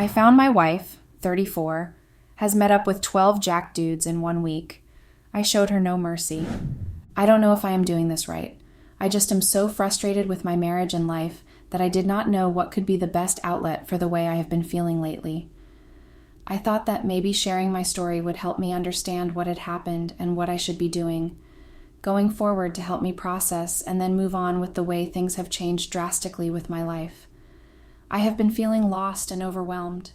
I found my wife, 34, has met up with 12 jack dudes in 1 week. I showed her no mercy. I don't know if I am doing this right. I just am so frustrated with my marriage and life that I did not know what could be the best outlet for the way I have been feeling lately. I thought that maybe sharing my story would help me understand what had happened and what I should be doing, going forward to help me process and then move on with the way things have changed drastically with my life. I have been feeling lost and overwhelmed,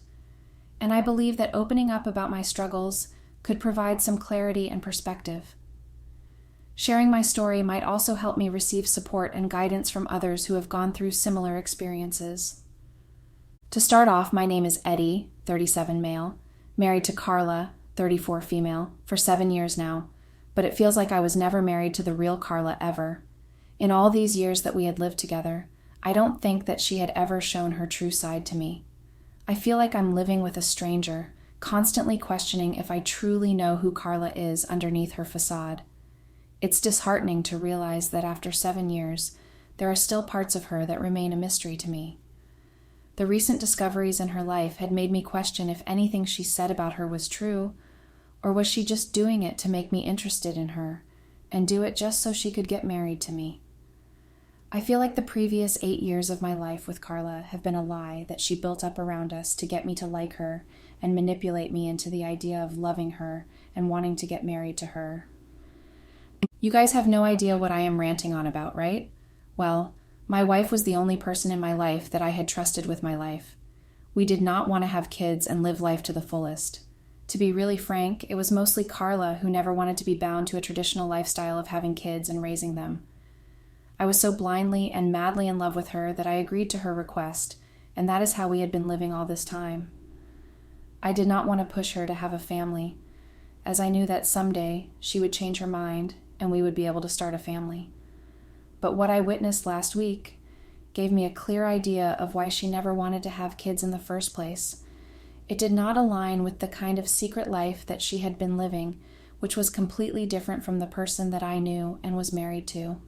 and I believe that opening up about my struggles could provide some clarity and perspective. Sharing my story might also help me receive support and guidance from others who have gone through similar experiences. To start off, my name is Eddie, 37 male, married to Carla, 34 female, for 7 years now, but it feels like I was never married to the real Carla ever. In all these years that we had lived together, I don't think that she had ever shown her true side to me. I feel like I'm living with a stranger, constantly questioning if I truly know who Carla is underneath her facade. It's disheartening to realize that after 7 years, there are still parts of her that remain a mystery to me. The recent discoveries in her life had made me question if anything she said about her was true, or was she just doing it to make me interested in her, and do it just so she could get married to me. I feel like the previous 8 years of my life with Carla have been a lie that she built up around us to get me to like her and manipulate me into the idea of loving her and wanting to get married to her. You guys have no idea what I am ranting on about, right? Well, my wife was the only person in my life that I had trusted with my life. We did not want to have kids and live life to the fullest. To be really frank, it was mostly Carla who never wanted to be bound to a traditional lifestyle of having kids and raising them. I was so blindly and madly in love with her that I agreed to her request, and that is how we had been living all this time. I did not want to push her to have a family, as I knew that someday she would change her mind and we would be able to start a family. But what I witnessed last week gave me a clear idea of why she never wanted to have kids in the first place. It did not align with the kind of secret life that she had been living, which was completely different from the person that I knew and was married to.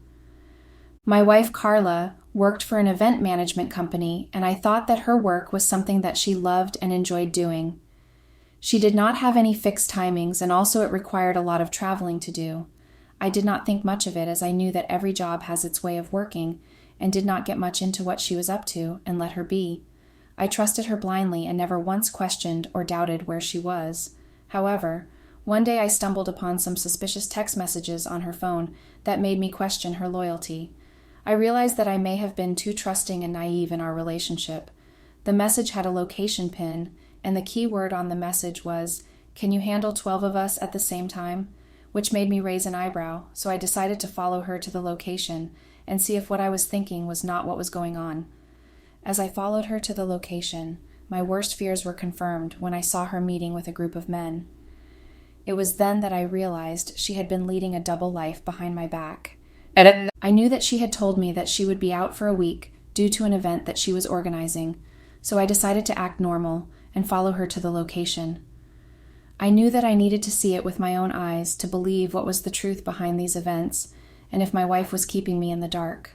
My wife, Carla, worked for an event management company, and I thought that her work was something that she loved and enjoyed doing. She did not have any fixed timings, and also it required a lot of traveling to do. I did not think much of it, as I knew that every job has its way of working, and did not get much into what she was up to and let her be. I trusted her blindly and never once questioned or doubted where she was. However, one day I stumbled upon some suspicious text messages on her phone that made me question her loyalty. I realized that I may have been too trusting and naive in our relationship. The message had a location pin, and the key word on the message was, "Can you handle 12 of us at the same time?" which made me raise an eyebrow, so I decided to follow her to the location and see if what I was thinking was not what was going on. As I followed her to the location, my worst fears were confirmed when I saw her meeting with a group of men. It was then that I realized she had been leading a double life behind my back. I knew that she had told me that she would be out for a week due to an event that she was organizing, so I decided to act normal and follow her to the location. I knew that I needed to see it with my own eyes to believe what was the truth behind these events, and if my wife was keeping me in the dark.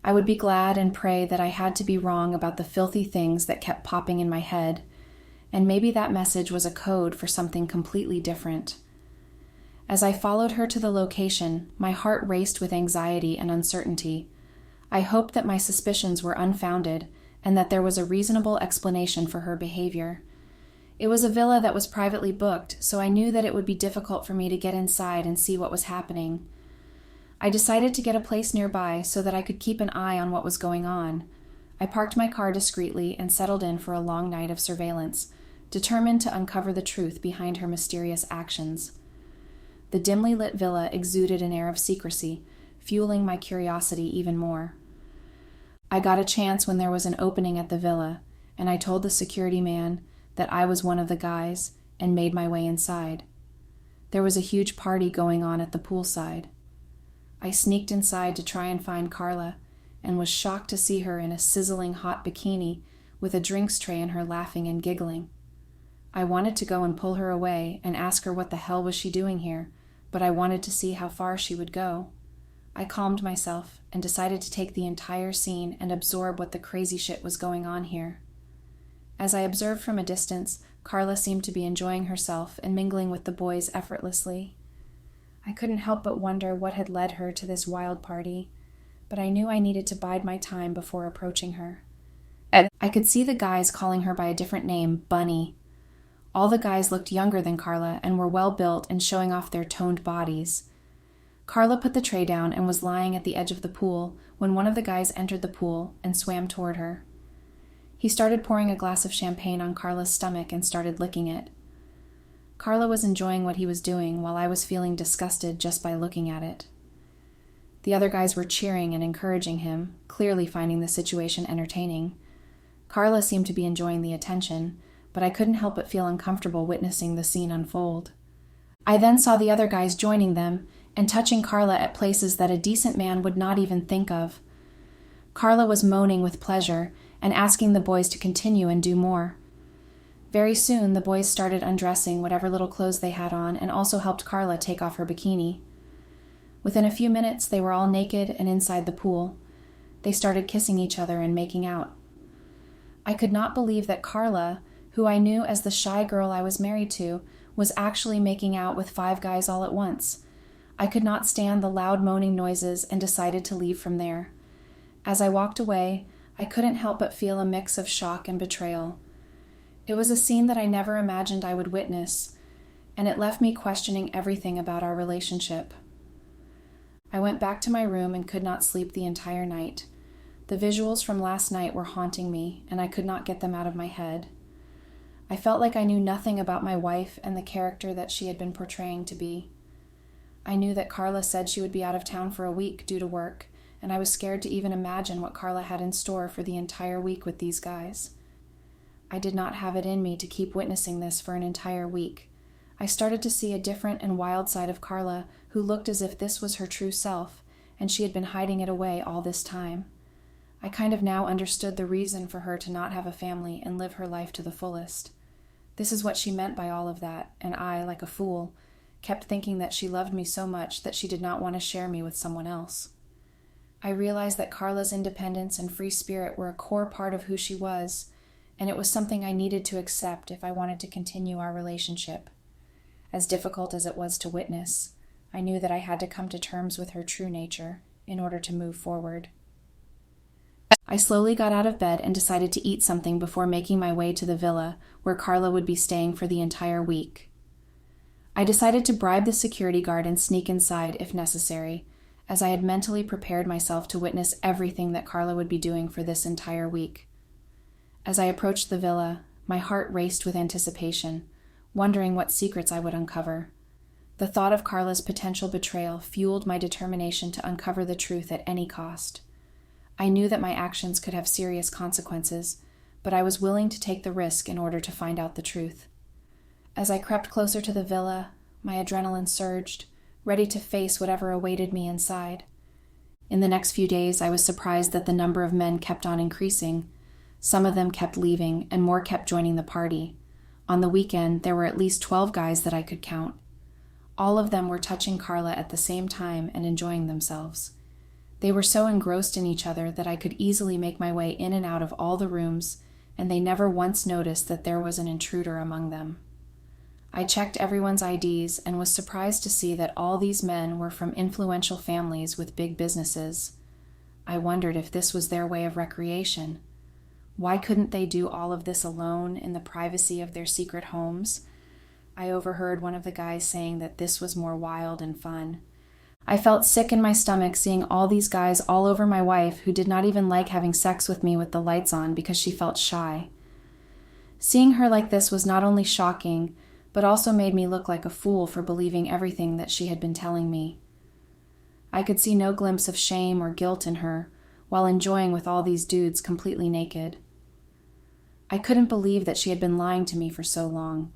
I would be glad and pray that I had to be wrong about the filthy things that kept popping in my head, and maybe that message was a code for something completely different. As I followed her to the location, my heart raced with anxiety and uncertainty. I hoped that my suspicions were unfounded and that there was a reasonable explanation for her behavior. It was a villa that was privately booked, so I knew that it would be difficult for me to get inside and see what was happening. I decided to get a place nearby so that I could keep an eye on what was going on. I parked my car discreetly and settled in for a long night of surveillance, determined to uncover the truth behind her mysterious actions. The dimly lit villa exuded an air of secrecy, fueling my curiosity even more. I got a chance when there was an opening at the villa, and I told the security man that I was one of the guys and made my way inside. There was a huge party going on at the poolside. I sneaked inside to try and find Carla and was shocked to see her in a sizzling hot bikini with a drinks tray in her laughing and giggling. I wanted to go and pull her away and ask her what the hell was she doing here, but I wanted to see how far she would go. I calmed myself and decided to take the entire scene and absorb what the crazy shit was going on here. As I observed from a distance, Carla seemed to be enjoying herself and mingling with the boys effortlessly. I couldn't help but wonder what had led her to this wild party, but I knew I needed to bide my time before approaching her. I could see the guys calling her by a different name, Bunny. All the guys looked younger than Carla and were well built and showing off their toned bodies. Carla put the tray down and was lying at the edge of the pool when one of the guys entered the pool and swam toward her. He started pouring a glass of champagne on Carla's stomach and started licking it. Carla was enjoying what he was doing while I was feeling disgusted just by looking at it. The other guys were cheering and encouraging him, clearly finding the situation entertaining. Carla seemed to be enjoying the attention, but I couldn't help but feel uncomfortable witnessing the scene unfold. I then saw the other guys joining them and touching Carla at places that a decent man would not even think of. Carla was moaning with pleasure and asking the boys to continue and do more. Very soon, the boys started undressing whatever little clothes they had on and also helped Carla take off her bikini. Within a few minutes, they were all naked and inside the pool. They started kissing each other and making out. I could not believe that Carla, who I knew as the shy girl I was married to, was actually making out with 5 guys all at once. I could not stand the loud moaning noises and decided to leave from there. As I walked away, I couldn't help but feel a mix of shock and betrayal. It was a scene that I never imagined I would witness, and it left me questioning everything about our relationship. I went back to my room and could not sleep the entire night. The visuals from last night were haunting me, and I could not get them out of my head. I felt like I knew nothing about my wife and the character that she had been portraying to be. I knew that Carla said she would be out of town for a week due to work, and I was scared to even imagine what Carla had in store for the entire week with these guys. I did not have it in me to keep witnessing this for an entire week. I started to see a different and wild side of Carla who looked as if this was her true self, and she had been hiding it away all this time. I kind of now understood the reason for her to not have a family and live her life to the fullest. This is what she meant by all of that, and I, like a fool, kept thinking that she loved me so much that she did not want to share me with someone else. I realized that Carla's independence and free spirit were a core part of who she was, and it was something I needed to accept if I wanted to continue our relationship. As difficult as it was to witness, I knew that I had to come to terms with her true nature in order to move forward. I slowly got out of bed and decided to eat something before making my way to the villa where Carla would be staying for the entire week. I decided to bribe the security guard and sneak inside if necessary, as I had mentally prepared myself to witness everything that Carla would be doing for this entire week. As I approached the villa, my heart raced with anticipation, wondering what secrets I would uncover. The thought of Carla's potential betrayal fueled my determination to uncover the truth at any cost. I knew that my actions could have serious consequences, but I was willing to take the risk in order to find out the truth. As I crept closer to the villa, my adrenaline surged, ready to face whatever awaited me inside. In the next few days, I was surprised that the number of men kept on increasing. Some of them kept leaving, and more kept joining the party. On the weekend, there were at least 12 guys that I could count. All of them were touching Carla at the same time and enjoying themselves. They were so engrossed in each other that I could easily make my way in and out of all the rooms, and they never once noticed that there was an intruder among them. I checked everyone's IDs and was surprised to see that all these men were from influential families with big businesses. I wondered if this was their way of recreation. Why couldn't they do all of this alone in the privacy of their secret homes? I overheard one of the guys saying that this was more wild and fun. I felt sick in my stomach seeing all these guys all over my wife who did not even like having sex with me with the lights on because she felt shy. Seeing her like this was not only shocking, but also made me look like a fool for believing everything that she had been telling me. I could see no glimpse of shame or guilt in her, while enjoying with all these dudes completely naked. I couldn't believe that she had been lying to me for so long,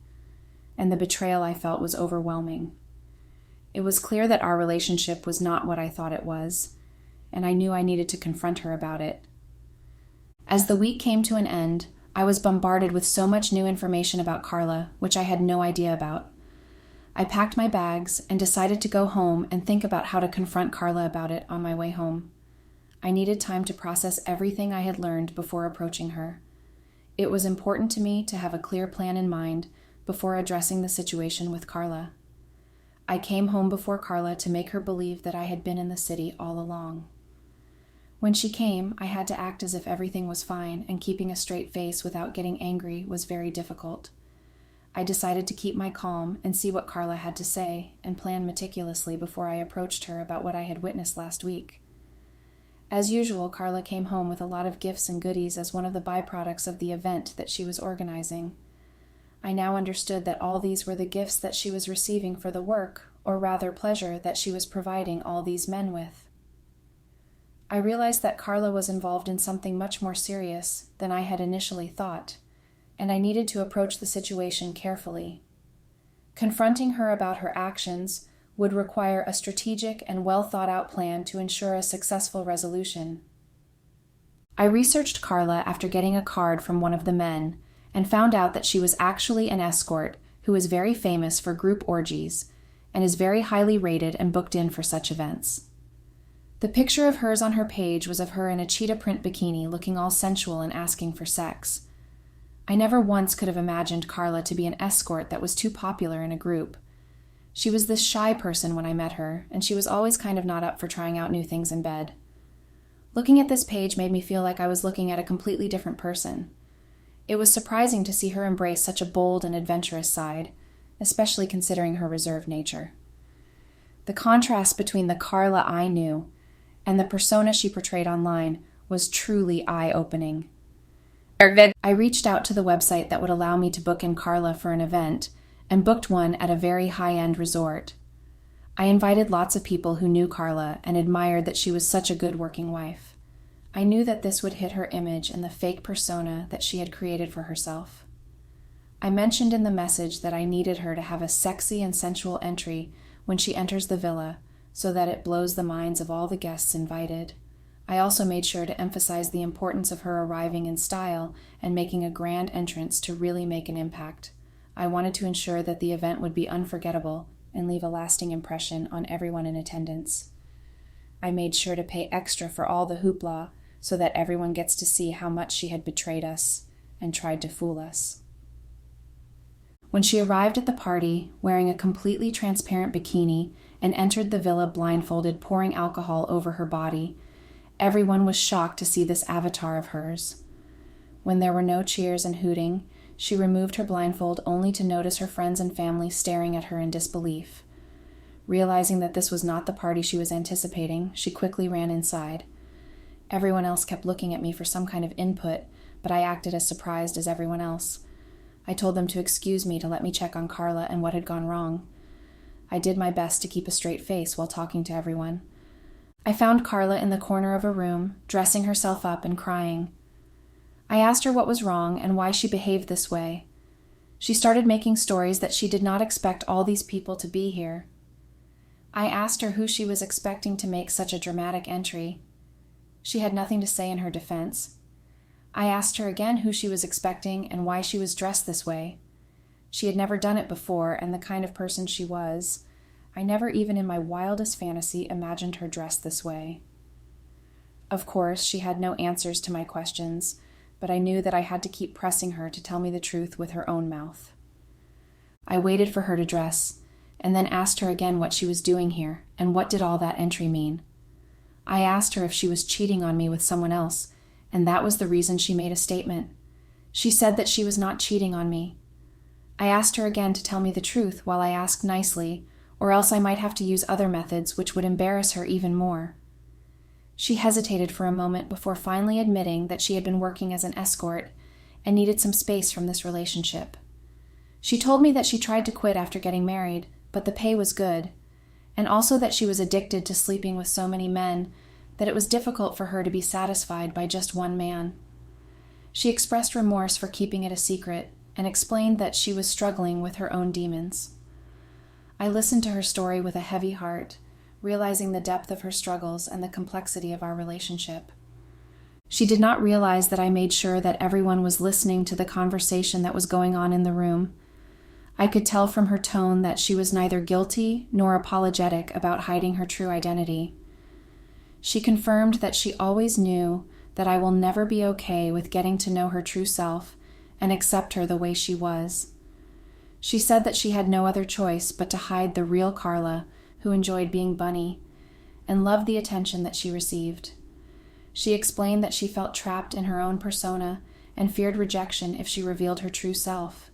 and the betrayal I felt was overwhelming. It was clear that our relationship was not what I thought it was, and I knew I needed to confront her about it. As the week came to an end, I was bombarded with so much new information about Carla, which I had no idea about. I packed my bags and decided to go home and think about how to confront Carla about it on my way home. I needed time to process everything I had learned before approaching her. It was important to me to have a clear plan in mind before addressing the situation with Carla. I came home before Carla to make her believe that I had been in the city all along. When she came, I had to act as if everything was fine, and keeping a straight face without getting angry was very difficult. I decided to keep my calm and see what Carla had to say, and plan meticulously before I approached her about what I had witnessed last week. As usual, Carla came home with a lot of gifts and goodies as one of the byproducts of the event that she was organizing. I now understood that all these were the gifts that she was receiving for the work, or rather pleasure, that she was providing all these men with. I realized that Carla was involved in something much more serious than I had initially thought, and I needed to approach the situation carefully. Confronting her about her actions would require a strategic and well-thought-out plan to ensure a successful resolution. I researched Carla after getting a card from one of the men and found out that she was actually an escort who is very famous for group orgies and is very highly rated and booked in for such events. The picture of hers on her page was of her in a cheetah print bikini looking all sensual and asking for sex. I never once could have imagined Carla to be an escort that was too popular in a group. She was this shy person when I met her, and she was always kind of not up for trying out new things in bed. Looking at this page made me feel like I was looking at a completely different person. It was surprising to see her embrace such a bold and adventurous side, especially considering her reserved nature. The contrast between the Carla I knew and the persona she portrayed online was truly eye-opening. I reached out to the website that would allow me to book in Carla for an event, and booked one at a very high-end resort. I invited lots of people who knew Carla and admired that she was such a good working wife. I knew that this would hit her image and the fake persona that she had created for herself. I mentioned in the message that I needed her to have a sexy and sensual entry when she enters the villa, so that it blows the minds of all the guests invited. I also made sure to emphasize the importance of her arriving in style and making a grand entrance to really make an impact. I wanted to ensure that the event would be unforgettable and leave a lasting impression on everyone in attendance. I made sure to pay extra for all the hoopla so that everyone gets to see how much she had betrayed us and tried to fool us. When she arrived at the party, wearing a completely transparent bikini and entered the villa blindfolded, pouring alcohol over her body, everyone was shocked to see this avatar of hers. When there were no cheers and hooting, she removed her blindfold only to notice her friends and family staring at her in disbelief. Realizing that this was not the party she was anticipating, she quickly ran inside. Everyone else kept looking at me for some kind of input, but I acted as surprised as everyone else. I told them to excuse me to let me check on Carla and what had gone wrong. I did my best to keep a straight face while talking to everyone. I found Carla in the corner of a room, dressing herself up and crying. I asked her what was wrong and why she behaved this way. She started making stories that she did not expect all these people to be here. I asked her who she was expecting to make such a dramatic entry. She had nothing to say in her defense. I asked her again who she was expecting and why she was dressed this way. She had never done it before, and the kind of person she was, I never even in my wildest fantasy imagined her dressed this way. Of course, she had no answers to my questions, but I knew that I had to keep pressing her to tell me the truth with her own mouth. I waited for her to dress, and then asked her again what she was doing here, and what did all that entry mean. I asked her if she was cheating on me with someone else, and that was the reason she made a statement. She said that she was not cheating on me. I asked her again to tell me the truth while I asked nicely, or else I might have to use other methods which would embarrass her even more. She hesitated for a moment before finally admitting that she had been working as an escort and needed some space from this relationship. She told me that she tried to quit after getting married, but the pay was good, and also that she was addicted to sleeping with so many men that it was difficult for her to be satisfied by just one man. She expressed remorse for keeping it a secret and explained that she was struggling with her own demons. I listened to her story with a heavy heart, realizing the depth of her struggles and the complexity of our relationship. She did not realize that I made sure that everyone was listening to the conversation that was going on in the room. I could tell from her tone that she was neither guilty nor apologetic about hiding her true identity. She confirmed that she always knew that I will never be okay with getting to know her true self and accept her the way she was. She said that she had no other choice but to hide the real Carla, who enjoyed being Bunny, and loved the attention that she received. She explained that she felt trapped in her own persona and feared rejection if she revealed her true self.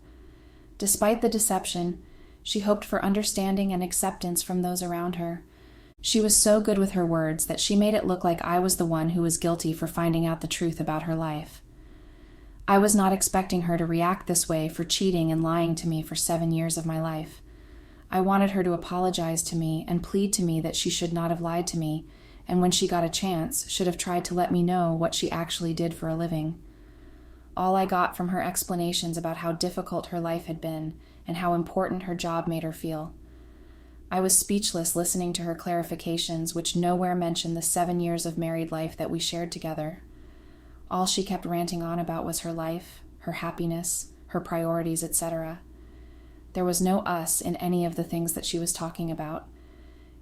Despite the deception, she hoped for understanding and acceptance from those around her. She was so good with her words that she made it look like I was the one who was guilty for finding out the truth about her life. I was not expecting her to react this way for cheating and lying to me for 7 years of my life. I wanted her to apologize to me and plead to me that she should not have lied to me, and when she got a chance, should have tried to let me know what she actually did for a living. All I got from her explanations about how difficult her life had been and how important her job made her feel. I was speechless listening to her clarifications, which nowhere mentioned the 7 years of married life that we shared together. All she kept ranting on about was her life, her happiness, her priorities, etc. There was no us in any of the things that she was talking about.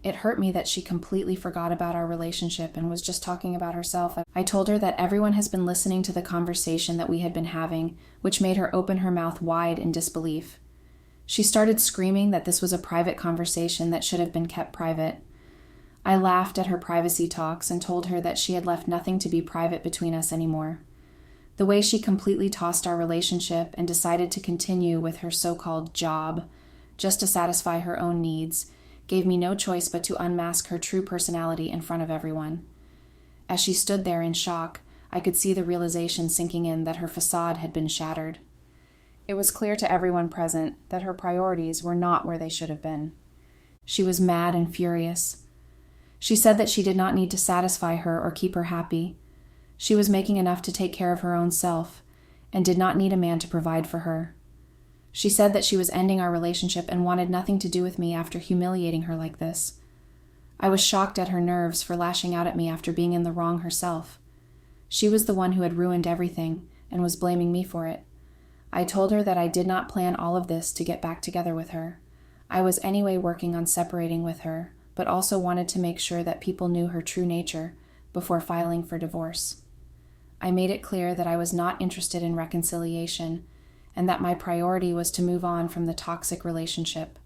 It hurt me that she completely forgot about our relationship and was just talking about herself. I told her that everyone has been listening to the conversation that we had been having, which made her open her mouth wide in disbelief. She started screaming that this was a private conversation that should have been kept private. I laughed at her privacy talks and told her that she had left nothing to be private between us anymore. The way she completely tossed our relationship and decided to continue with her so-called job, just to satisfy her own needs, gave me no choice but to unmask her true personality in front of everyone. As she stood there in shock, I could see the realization sinking in that her facade had been shattered. It was clear to everyone present that her priorities were not where they should have been. She was mad and furious. She said that she did not need to satisfy her or keep her happy. She was making enough to take care of her own self and did not need a man to provide for her. She said that she was ending our relationship and wanted nothing to do with me after humiliating her like this. I was shocked at her nerves for lashing out at me after being in the wrong herself. She was the one who had ruined everything and was blaming me for it. I told her that I did not plan all of this to get back together with her. I was anyway working on separating with her, but also wanted to make sure that people knew her true nature before filing for divorce. I made it clear that I was not interested in reconciliation and that my priority was to move on from the toxic relationship.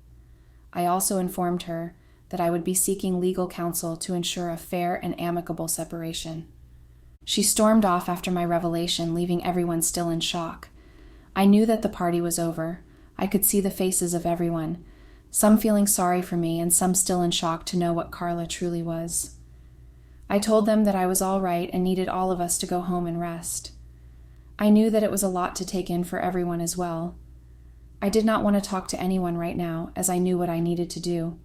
I also informed her that I would be seeking legal counsel to ensure a fair and amicable separation. She stormed off after my revelation, leaving everyone still in shock. I knew that the party was over. I could see the faces of everyone, some feeling sorry for me and some still in shock to know what Carla truly was. I told them that I was all right and needed all of us to go home and rest. I knew that it was a lot to take in for everyone as well. I did not want to talk to anyone right now, as I knew what I needed to do.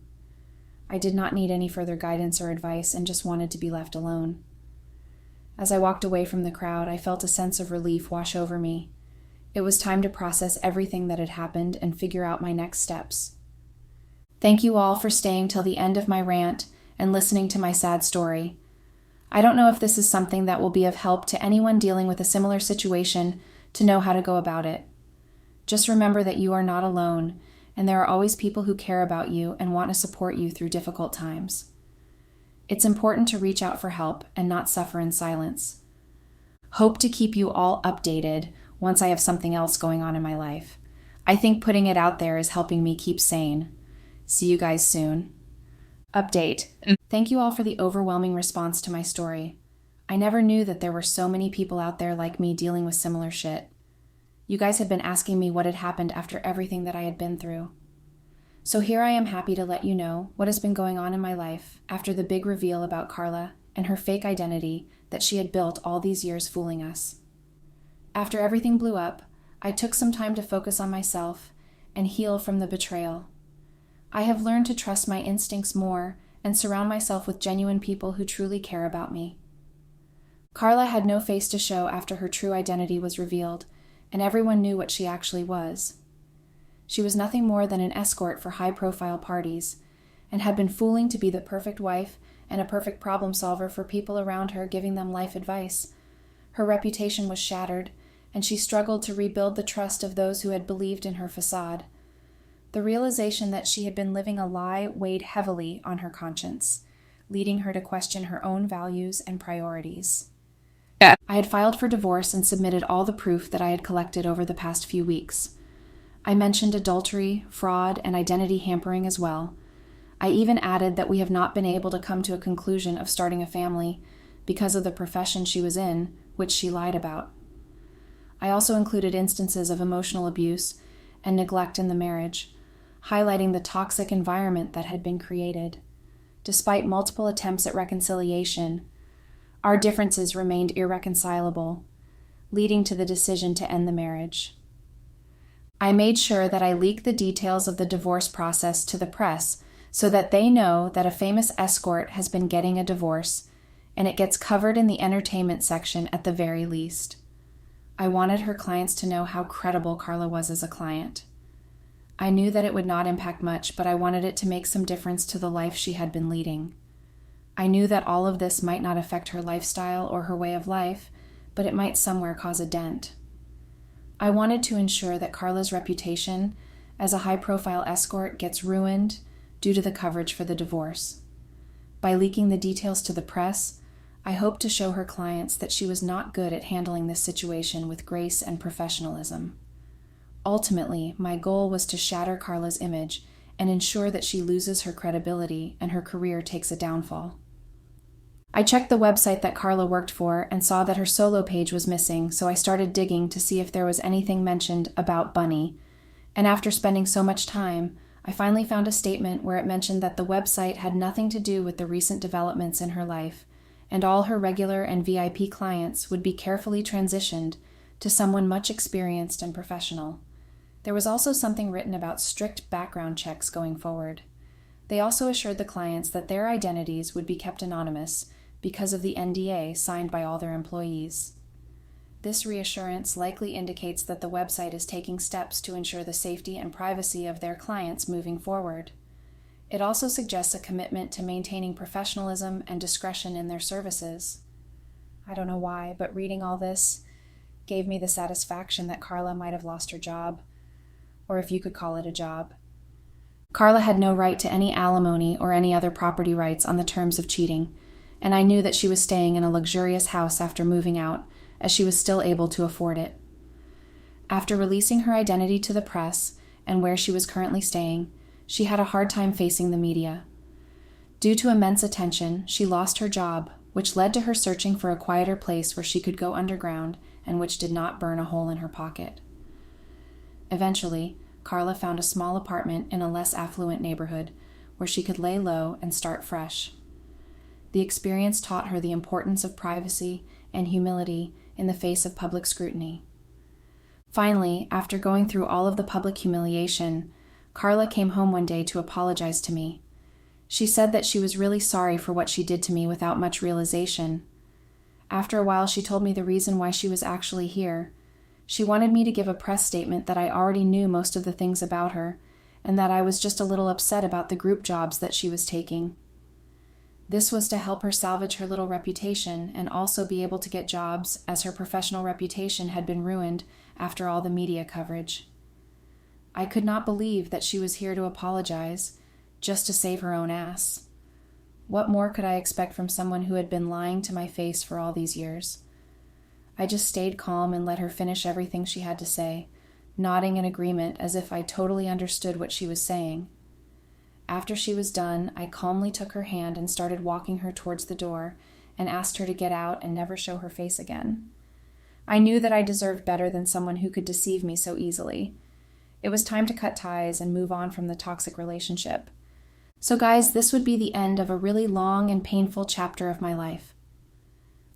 I did not need any further guidance or advice and just wanted to be left alone. As I walked away from the crowd, I felt a sense of relief wash over me. It was time to process everything that had happened and figure out my next steps. Thank you all for staying till the end of my rant and listening to my sad story. I don't know if this is something that will be of help to anyone dealing with a similar situation to know how to go about it. Just remember that you are not alone, and there are always people who care about you and want to support you through difficult times. It's important to reach out for help and not suffer in silence. Hope to keep you all updated once I have something else going on in my life. I think putting it out there is helping me keep sane. See you guys soon. Update. Thank you all for the overwhelming response to my story. I never knew that there were so many people out there like me dealing with similar shit. You guys had been asking me what had happened after everything that I had been through. So here I am happy to let you know what has been going on in my life after the big reveal about Carla and her fake identity that she had built all these years fooling us. After everything blew up, I took some time to focus on myself and heal from the betrayal. I have learned to trust my instincts more and surround myself with genuine people who truly care about me. Carla had no face to show after her true identity was revealed, and everyone knew what she actually was. She was nothing more than an escort for high-profile parties, and had been fooling to be the perfect wife and a perfect problem solver for people around her, giving them life advice. Her reputation was shattered, and she struggled to rebuild the trust of those who had believed in her facade. The realization that she had been living a lie weighed heavily on her conscience, leading her to question her own values and priorities. I had filed for divorce and submitted all the proof that I had collected over the past few weeks. I mentioned adultery, fraud, and identity hampering as well. I even added that we have not been able to come to a conclusion of starting a family because of the profession she was in, which she lied about. I also included instances of emotional abuse and neglect in the marriage, highlighting the toxic environment that had been created. Despite multiple attempts at reconciliation, our differences remained irreconcilable, leading to the decision to end the marriage. I made sure that I leaked the details of the divorce process to the press so that they know that a famous escort has been getting a divorce, and it gets covered in the entertainment section at the very least. I wanted her clients to know how credible Carla was as a client. I knew that it would not impact much, but I wanted it to make some difference to the life she had been leading. I knew that all of this might not affect her lifestyle or her way of life, but it might somewhere cause a dent. I wanted to ensure that Carla's reputation as a high-profile escort gets ruined due to the coverage for the divorce. By leaking the details to the press, I hoped to show her clients that she was not good at handling this situation with grace and professionalism. Ultimately, my goal was to shatter Carla's image and ensure that she loses her credibility and her career takes a downfall. I checked the website that Carla worked for and saw that her solo page was missing, so I started digging to see if there was anything mentioned about Bunny, and after spending so much time, I finally found a statement where it mentioned that the website had nothing to do with the recent developments in her life, and all her regular and VIP clients would be carefully transitioned to someone much experienced and professional. There was also something written about strict background checks going forward. They also assured the clients that their identities would be kept anonymous because of the NDA signed by all their employees. This reassurance likely indicates that the website is taking steps to ensure the safety and privacy of their clients moving forward. It also suggests a commitment to maintaining professionalism and discretion in their services. I don't know why, but reading all this gave me the satisfaction that Carla might have lost her job, or if you could call it a job. Carla had no right to any alimony or any other property rights on the terms of cheating, and I knew that she was staying in a luxurious house after moving out, as she was still able to afford it. After releasing her identity to the press and where she was currently staying, she had a hard time facing the media. Due to immense attention, she lost her job, which led to her searching for a quieter place where she could go underground and which did not burn a hole in her pocket. Eventually, Carla found a small apartment in a less affluent neighborhood where she could lay low and start fresh. The experience taught her the importance of privacy and humility in the face of public scrutiny. Finally, after going through all of the public humiliation, Carla came home one day to apologize to me. She said that she was really sorry for what she did to me without much realization. After a while, she told me the reason why she was actually here. She wanted me to give a press statement that I already knew most of the things about her, and that I was just a little upset about the group jobs that she was taking. This was to help her salvage her little reputation and also be able to get jobs, as her professional reputation had been ruined after all the media coverage. I could not believe that she was here to apologize, just to save her own ass. What more could I expect from someone who had been lying to my face for all these years? I just stayed calm and let her finish everything she had to say, nodding in agreement as if I totally understood what she was saying. After she was done, I calmly took her hand and started walking her towards the door and asked her to get out and never show her face again. I knew that I deserved better than someone who could deceive me so easily. It was time to cut ties and move on from the toxic relationship. So guys, this would be the end of a really long and painful chapter of my life.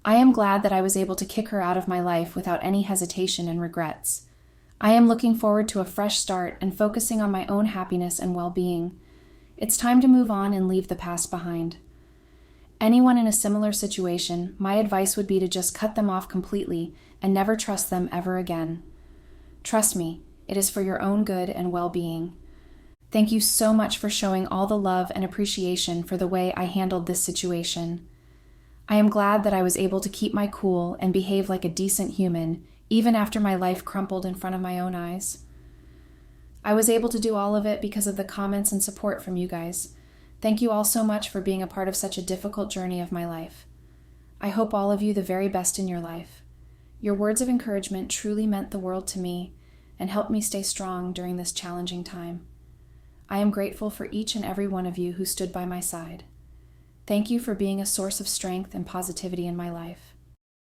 I am glad that I was able to kick her out of my life without any hesitation and regrets. I am looking forward to a fresh start and focusing on my own happiness and well-being. It's time to move on and leave the past behind. Anyone in a similar situation, my advice would be to just cut them off completely and never trust them ever again. Trust me, it is for your own good and well-being. Thank you so much for showing all the love and appreciation for the way I handled this situation. I am glad that I was able to keep my cool and behave like a decent human, even after my life crumpled in front of my own eyes. I was able to do all of it because of the comments and support from you guys. Thank you all so much for being a part of such a difficult journey of my life. I hope all of you the very best in your life. Your words of encouragement truly meant the world to me and helped me stay strong during this challenging time. I am grateful for each and every one of you who stood by my side. Thank you for being a source of strength and positivity in my life.